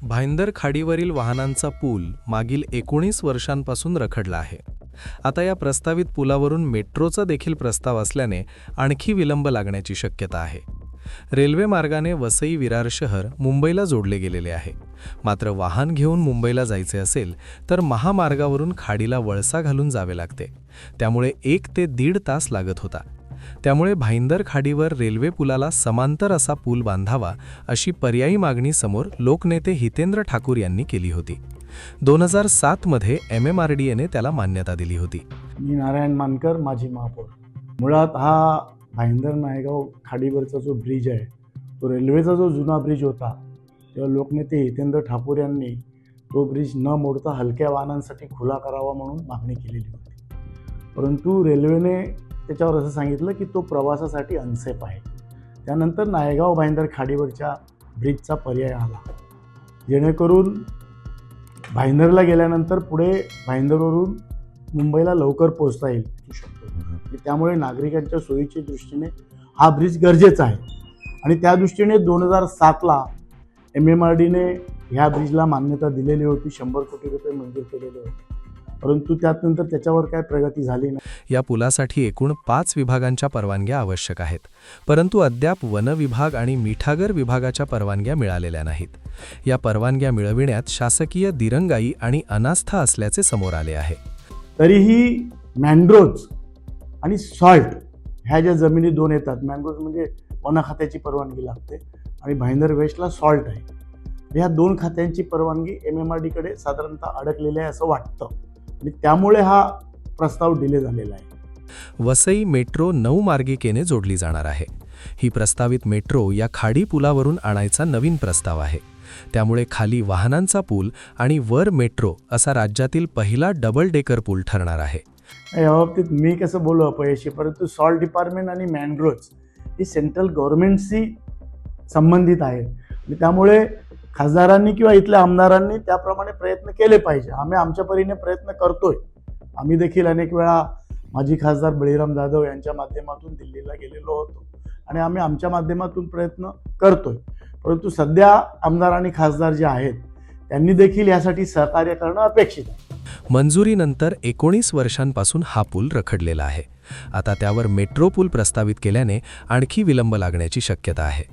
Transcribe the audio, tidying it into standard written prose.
भाईंदर खाडीवरील वाहनांचा पूल मागील 19 वर्षांपासून रखडला आहे. आता या प्रस्तावित पुलावरून मेट्रोचा देखील प्रस्ताव असल्याने आणखी विलंब लागण्याची शक्यता आहे. रेल्वे मार्गाने वसई विरार शहर मुंबईला जोडले गेलेले आहे. मात्र वाहन घेऊन मुंबईला जायचे असेल तर महामार्गावरून खाडीला वळसा घालून जावे लागते. त्यामुळे 1 ते 1.5 तास लागत होता. त्यामुळे भाईंदर खाडीवर रेल्वे पुलाला समांतर असा पूल बांधावा अशी पर्यायी मागणी समोर लोकनेते हितेंद्र ठाकूर यांनी केली होती. 2007 मध्ये MMRDAने त्याला मान्यता दिली होती. मी नारायण मानकर, माजी महापौर. मुळात हा भाईंदर नायगाव खाडीवरचा जो ब्रिज आहे तो रेल्वेचा जो जुना ब्रिज होता तेव्हा लोकनेते हितेंद्र ठाकूर यांनी तो ब्रिज न मोडता हलक्या वाहनांसाठी खुला करावा म्हणून मागणी केलेली होती. परंतु रेल्वेने त्याच्यावर असं सांगितलं की तो प्रवासासाठी अनसेफ आहे. त्यानंतर नायगाव भाईंदर खाडीवरच्या ब्रिजचा पर्याय आला, जेणेकरून भाईंदरला गेल्यानंतर पुढे भाईंदरवरून मुंबईला लवकर पोहोचता येईल शकतो. त्यामुळे नागरिकांच्या सोयीच्या दृष्टीने हा ब्रिज गरजेचा आहे आणि त्या दृष्टीने 2007ला MMRDAने ह्या ब्रिजला मान्यता दिलेली होती. 100 कोटी रुपये मंजूर केलेले होते. परंतु त्यानंतर त्याच्यावर काय प्रगती झाली नाही. या पुलासाठी एकूण 5 विभागांच्या परवानग्या आवश्यक आहेत, परंतु अद्याप वन विभाग आणि मिठागर विभागाच्या परवानग्या मिळालेल्या नाहीत. या परवानग्या मिळविण्यात शासकीय दिरंगाई आणि अनास्था असल्याचे समोर आले आहे. तरीही मॅनग्रोव्ज आणि सॉल्ट ह्या ज्या जमिनी दोन येतात, मॅनग्रोव्ज म्हणजे वन खात्याची परवानगी लागते आणि भाईंदर वेस्टला सॉल्ट आहे. ह्या 2 खात्यांची परवानगी MMRDAकडे साधारणतः अडकलेली आहे असं वाटतं आणि त्यामुळे हा प्रस्ताव डिले झालेला आहे. वसई मेट्रो 9 मार्गिकेने जोडली जाणार आहे. ही प्रस्तावित मेट्रो या खाडी पुलावरून आणायचा नवीन प्रस्ताव आहे. त्यामुळे खाली वाहनांचा पूल आणि वर मेट्रो असा राज्यातील पहिला डबल डेकर पूल ठरणार आहे. या बाबतीत मी कसं बोलू अपयशी, परंतु सॉल्ट डिपार्टमेंट आणि मॅनग्रोव्ज ही सेंट्रल गव्हर्नमेंटशी संबंधित आहे आणि त्यामुळे खासदारांनी किंवा इथल्या आमदारांनी त्याप्रमाणे प्रयत्न केले पाहिजे. आम्ही आमच्या परीने प्रयत्न करतोय. आम्ही देखील अनेक वेळा माजी खासदार बळीराम जाधव यांच्या माध्यमातून दिल्लीला गेलेलो होतो आणि आम्ही आमच्या माध्यमातून प्रयत्न करतोय. परंतु सध्या आमदार आणि खासदार जे आहेत त्यांनी देखील यासाठी सहकार्य करणं अपेक्षित आहे. मंजुरीनंतर 19 वर्षांपासून हा पूल रखडलेला आहे. आता त्यावर मेट्रो पूल प्रस्तावित केल्याने आणखी विलंब लागण्याची शक्यता आहे.